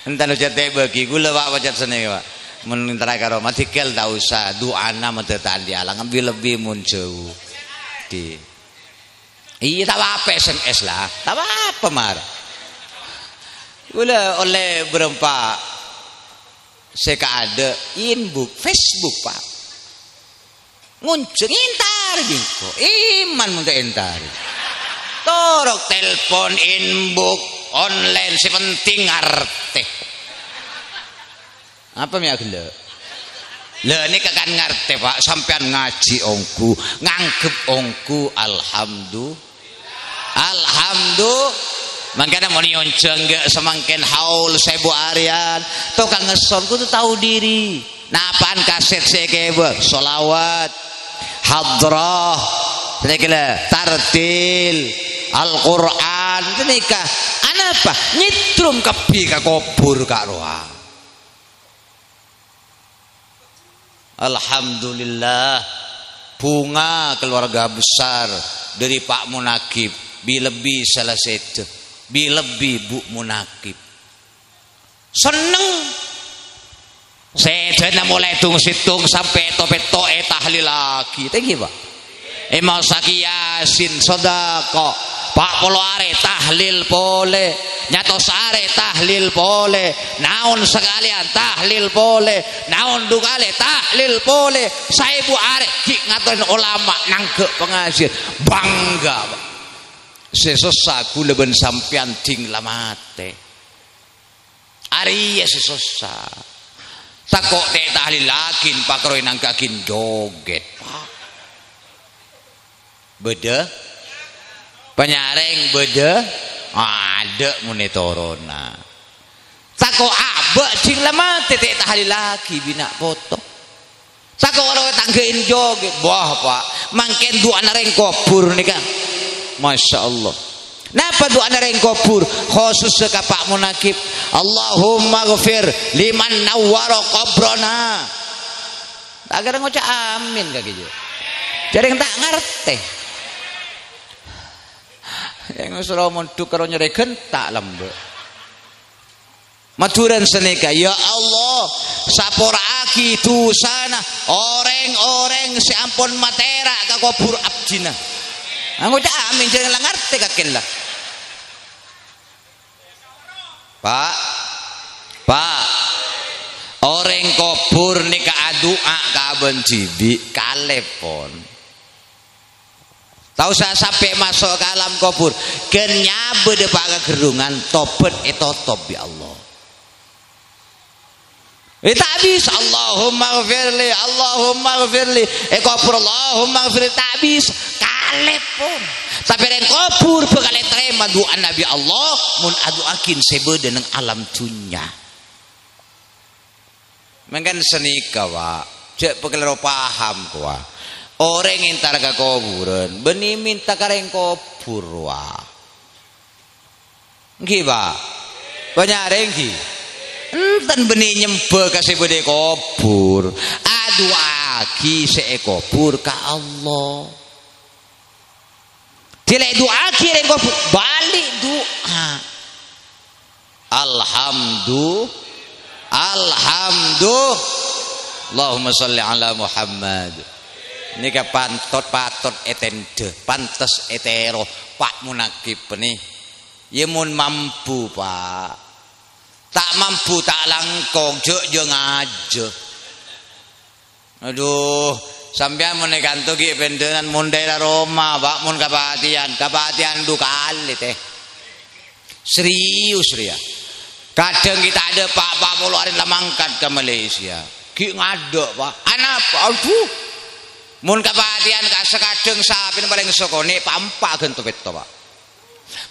Entar jate bagi gula Pak pacat seneng Pak. Mun intara karo matikel tak usah doana mate tadi alang ambil lebih mun jauh. Di. Iya tak apa SMS lah. Tak apa mar. Gula oleh berempat seka ada inbook Facebook Pak. Ngunceng entar bingko. Iman mun entar. Torok telepon inbook online si penting ngerti apa mi agile le ini kan ngerti Pak sampean ngaji ongku nganggep ongku alhamdulillah mangkana mau nyonceng gak semangken haul saya Bu Aryan tukang ngeson ku tuh tahu diri napaan kaset saya kebek solawat hadrah tartil Al-Quran itu nikah anak apa nyitrum kepi ka kubur kak roa. Alhamdulillah bunga keluarga besar dari Pak Munakib bilebi salah satu bilebi Bu Munakib seneng saya mulai tung sampai tope tahlil lagi thank you Pak Imam Saki Yasin sodako Pak Polo are tahlil pole nyatos are tahlil pole naon sekalian tahlil pole naon dugale tahlil pole saya Bu are cik ngatoin ulama nangke pengajian bangga Pak sesosa kula ben sampean ting lamate ari sesosa takok teh tahlil lakin pakroin nangkakin joget Pak beda penyareng beda ada monitorona tako abak cing lama tetek tahlil lagi bina foto tako orang tanggein joget wah Pak mangken dua nareng kubur nih kan Masya Allah Napa doa nareng kubur khusus ka Pak Munakib, Allahumma ghfir liman nawwara qabrana. Agar ngucap amin ka kieu. Jareng tak ngerti. Yang suruh monduk karo nyeregen tak lembek. Maturan senika, ya Allah, saporaki dosana orang-orang si ampun matera ka kubur abdina. Ngucap amin jareng la ngerti kakelah. Pak, orang kubur nika adua kaben cibi kalepon. Tahu saya sampai masuk ke alam kubur, kenyabe de pak gerungan tobat top ya Allah. Tak bisa Allahumma ghfirli kubur Allahumma ghfirli tak bisa kalepon. Tapi yang kubur bakal terima doa Nabi Allah mun aduakin sebeda nang alam dunya. Mungkin senika wa, cek pekelero paham kuwa. Orang entar ka kuburan, beni minta kareng kubur wa. Nggih, Pak. Banyare nggih. Enten beni nyembah ka sebeda kubur. Aduaki se kubur ka Allah. Dilek doa kirim kubur, balik doa. Allahumma sholli ala Muhammad. Nika patot etende, pantes etero Pak Munakib nih. Ye mun mampu Pak. Tak mampu tak langkong je ngaje. Aduh, sampean mun kanto ki bendenan mun daerah Roma, Pak mun kapatian du kali teh. Serius ria. Kadang kita ada Pak muluarin lamangkat ke Malaysia. Ki ngadek Pak. Anak aduh. Mun kapatian ka sekadeng sapin paling sokone pampak gentu beto Pak.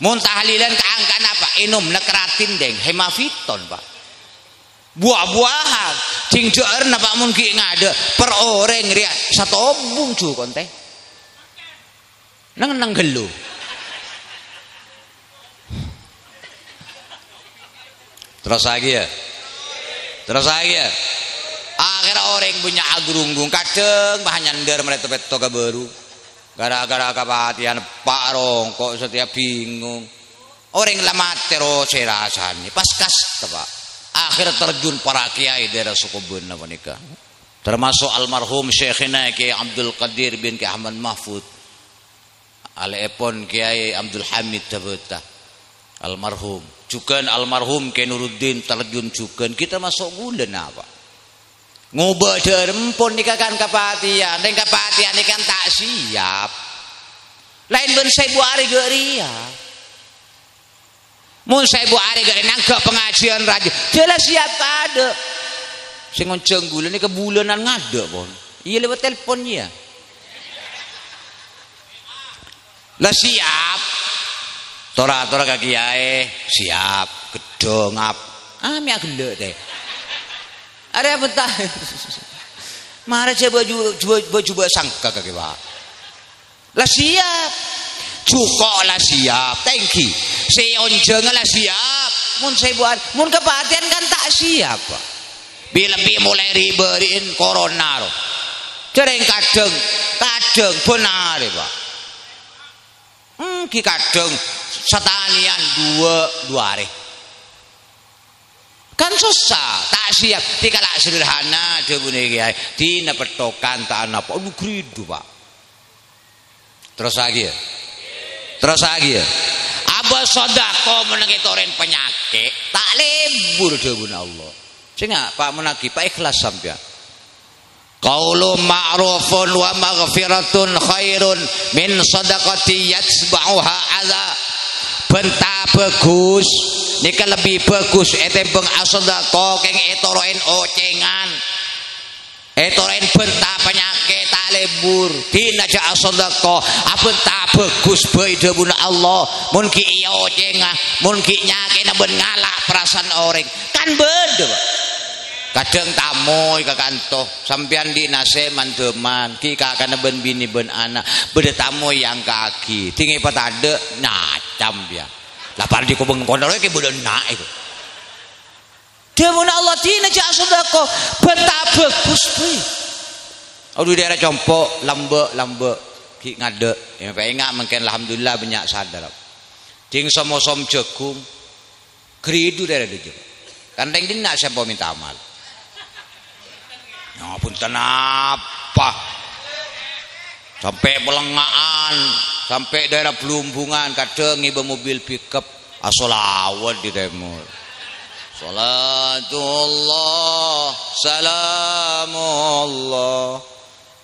Mun tahlilan kaangkan apa? Inum nekeratin deng hemaviton Pak. Buah-buahan cing jeurna Pak mun ki ngade per oreng ria satu obung cu konte. Nang gelu. Terus lagi ya. Akhirnya orang punya agrunggung kadang bahan nyandar mereka beto ke baru. Gara-gara kepatian Pak Rongkok setiap bingung. Orang lama terus rasanya pas kas Pak. Akhir terjun para kiai daerah suku Bena menikah. Termasuk almarhum Syekhina Kiai Abdul Qadir bin Kiai Ahmad Mahfud. Alepon Kiai Abdul Hamid Tabata. Almarhum. Juga almarhum Kiai Nuruddin terjun juga. Kita masuk bulan apa? Ngubah derempun nikah kan kapatian. Dan kapatian ini kan tak siap. Lain ben saya buari geria. Mun saya buari geria nangkep pengajian raja. Jelas siap ada. Saya ngonceng bulan ini kebulanan ngada pun. Iya lewat teleponnya. Lah siap. Tora-tora kaki kiai siap gedong ngap. Mi agel teh. Ada apa tah? Mare coba baju sangka kaki Pak. Lah siap. Cukok lah siap. Thank you. Seonjeng lah siap. Mun saya buat mun kepatian kan tak siap Pak. Lebih mulai riberin corona. Cereng kadeng benar Pak. Ki kadeng setanian dua hari. Kan susah, tak siap. Tikala sederhana dia punya kiai. Dina petokan tak apa. Aduh gridu Pak. Terus lagi ya. Abah sodako menengitorin penyakit. Tak lebur dia punya Allah. Sehingga Pak Munakib Pak ikhlas sampai. Qaulun ma'rufun wa maghfiratun khairun min sadaqati yatsba'uha adza. Benta bagus nika lebih bagus etembeng asodako keng etoroen ocengan etoroen benta penyakit tak lebur dina ja asodako benta bagus bae debuna Allah mun ki iya ocengan mun ki nyakena ben ngalak perasaan orang kan beda kadang tamu ka kanto sampean di nase mandeman ki kakana ben bini ben anak beda tamu yang kaki tinggi patade nah macam dia. Lapar di kubeng pondok ke bodoh nak itu. Dia mau Allah tina cak sedekah betah bagus pi. Aduh daerah compok lambe ki ngade. Yang pengen mungkin alhamdulillah banyak sadar. Ting som jagung kridu daerah dia. Kandeng dina siapa minta amal. Ya punten apa? Sampai pelengaan, sampai daerah Pelumbungan kadang ibu mobil pickup asolawat di timur. Salatullah salamullah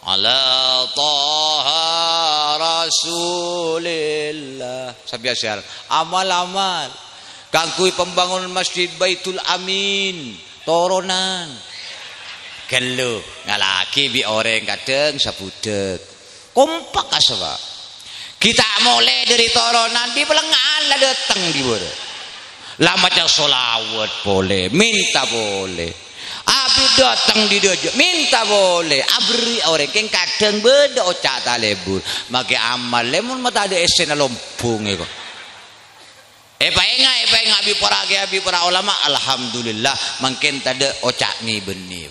ala taha rasulillah. Sabiasa amal-amal kangkui pembangunan Masjid Baitul Amin toronan gelo ngalaki bi orang kadang sabudek kompak aswa kita mulai dari toronan di pelengaan lah datang di bawah lah macam solawat boleh minta boleh abi datang di dojo minta boleh abri orang yang kadang beda ocak talebur maka amal lemon mata ada esen lompung itu Epa abi para ulama alhamdulillah mungkin tadi ocak ni benih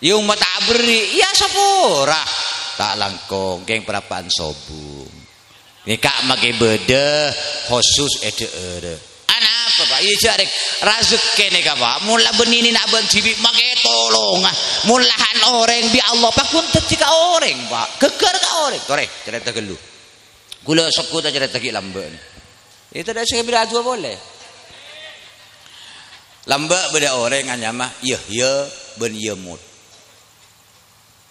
yung mata abri ya sapura tak langkong keng perapaan sobung nikah make beda khusus ede anak apa pak iya jarek rezeki nih pak mula benini nak bencibi make tolongan mulahan orang bi Allah pak pun ketika orang pak keker ka orang tore cerita gelu gula sekut aja cerita ki lambe itu dah saya beda dua boleh lambe beda orang nganyama ya ben yemut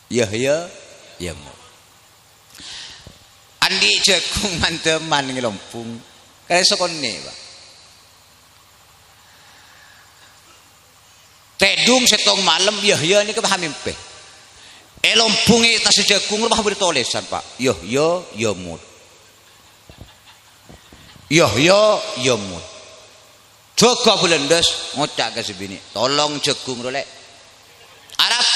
ya yemut andi jagung manteman ngelompung kaya sokone pak tedung setong malam ya ini kepaham mimpi lompungnya tas jagung lebah bertolesan pak ya mut ya mut jaga belendes ngocak ke sebini tolong jagung rolek Arab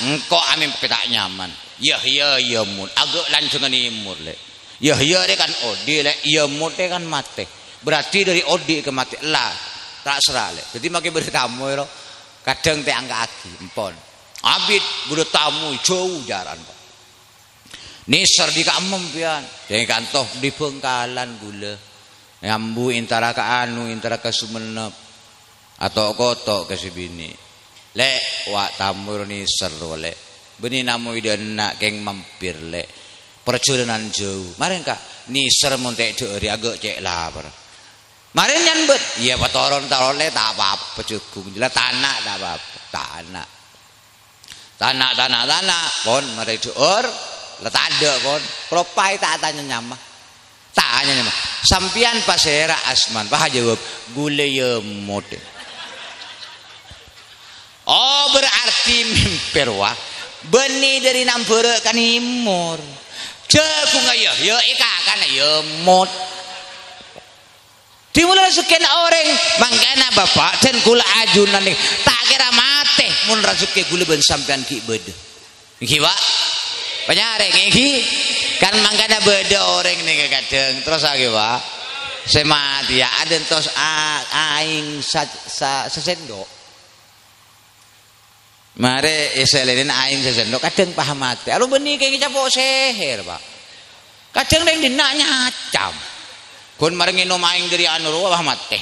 engkau amin tak nyaman ya mut agak lanjungan imur lek ya dia kan odi lek ya mut kan mati berarti dari odi ke mati lah tak serah lek jadi makin bertamu lo kadang te angka aki empon abid budak tamu jauh jaran pak nisar di kamem pian dengan kantoh di Bengkalan gula ngambu intara ke anu intara ke Sumenep atau kotok ke sibini lek wak tamu nisar lek beni namu ida nak keng mampir lek perjalanan jauh maren kak nisar montek dari agak cek lapar maren nyambet iya patoron le tak apa-apa jagung jelas tanah tak apa-apa tanah pon mari jor letak ada pon propai tak tanya nyama sampian pasera asman pak jawab gule yemut oh berarti mimper wah benih dari nampere kan imur jagung ayo ikakan yemut dimulai sekian orang mangkana bapak dan kula ajunan nih tak kira mate mun rasuke gula ben sampean ki beda iki pak penyarek iki kan mangkana beda orang nih kadang terus lagi pak semati ya ada tos aing sesendok mare iselenin aing sesendok kadang paham mate alu benih kayak capok seher pak kadang yang dinak nyacam kon maringi no maing dari anu wah mate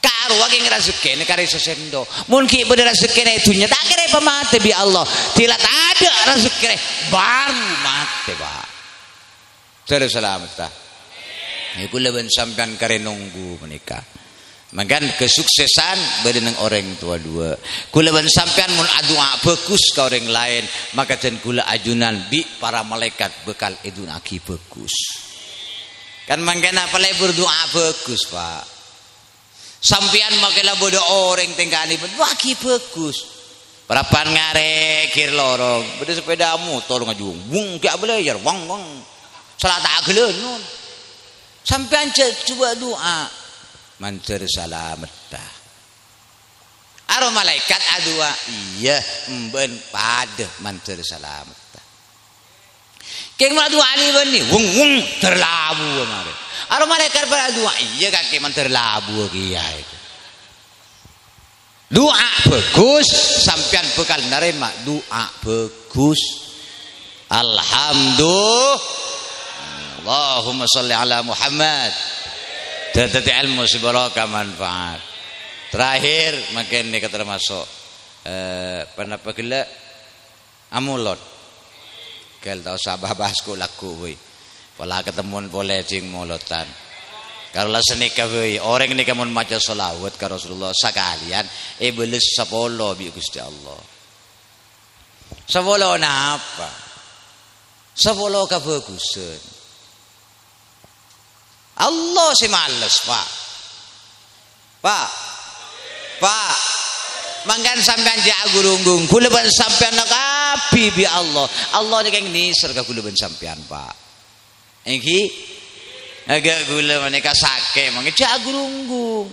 karo wage ngrasukene kare sesendo mun ki bener rasukene dunya tak kira pemate bi Allah tidak ada rasukene baru mate pak terus selamat ta iku leben sampean kare nunggu menikah makan kesuksesan berenang orang tua dua kula ben sampean mun adua bagus ka orang lain maka jen kula ajunan bi para malaikat bekal edun aki bagus kan mangkena pale berdoa bagus pak sampean makelah bodo orang tenggani bagi bagus perapan ngarek kir lorong beda sepeda motor ngajung wung gak belajar wang salah tak gelen nun sampean coba doa mancer salamet dah aro malaikat adua iya emben pada mancer salamet dah Keng malah dua ali bani, wung terlabu kemarin. Aro malaikat pada dua, iya kaki man terlabu kiai. Doa bagus, sampean bekal nerima doa bagus. Alhamdulillah. Allahumma sholli ala Muhammad. Dadi ilmu sebarokah manfaat. Terakhir makin ini termasuk penapa gila amulot. Kel tau sabah bahasku laku we. Pola ketemuan boleh jing molotan. Kalau senika we orang ini kamu maca selawat ka Rasulullah sekalian beles sapolo bi Gusti Allah. Sapolo napa? Sapolo kabagusan. Allah si males, Pak. Pak. Mangkan sampean jak gurunggung, kula ben sampean nakapi bi Allah. Allah nek ngini surga kula ben sampean, Pak. Iki agak kula menika sake mangke jak gurunggung.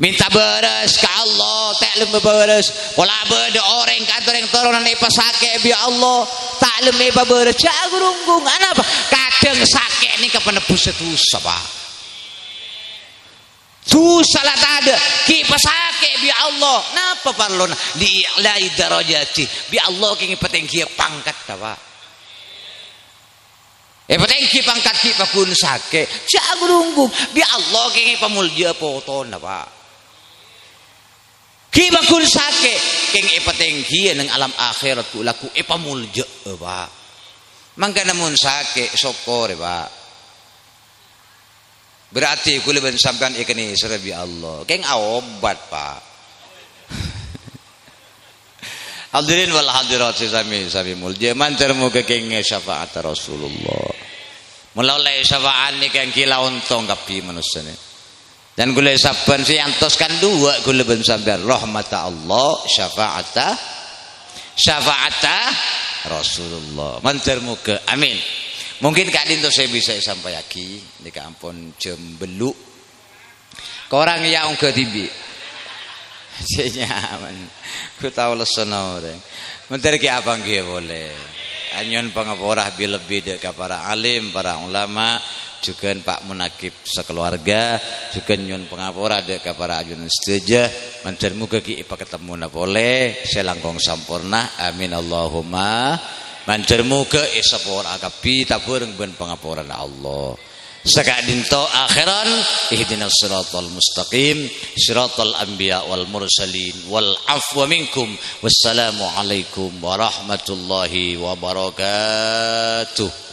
Minta beres ke Allah, tak lem beres. Pola bede orang kadang turunan ipa sake bi Allah, tak lem ipa beres jak gurunggung. Anapa? Kadang sake ni kepenebus dosa, Pak. Tu salah ada ki pasake bi Allah napa parlona di ilai darajati bi Allah ki petengki pangkat ta Pak petengki pangkat ki pakun sake ja gurunggung bi Allah ki pamulya potona Pak ki pakun sake ki petengki nang alam akhirat ku laku pamulya Pak mangka namun sake sokore Pak. Berarti kula ben sampean ikeni serbi Allah. Keng obat, Pak. Hadirin wal hadirat sami mulja mantar muga keng syafaat Rasulullah. Mulai syafaat ni keng kila untong kapi manusia ni. Dan kula saban si antoskan dua kula ben sampean rahmata Allah syafaata Rasulullah. Mantar muga amin. Mungkin Kak Dinto saya bisa sampai lagi di kampung Jembeluk. Korang yang ke tibi. Nyaman. Ku tahu lesana orang. Menteri ki apa nggih boleh. Anyon pangaporah lebih dek para alim, para ulama, juga Pak Munakib sekeluarga, juga nyon pangapora dek para ajun setuju. Menteri muga ki ipa ketemu na boleh. Selangkong sampurna. Amin Allahumma. Mancer muka isapor akapi tapureng ben pangaporan Allah. Saka dinto akhiran ihdinas siratal mustaqim siratal anbiya wal mursalin wal afwa minkum wassalamu alaikum warahmatullahi wabarakatuh.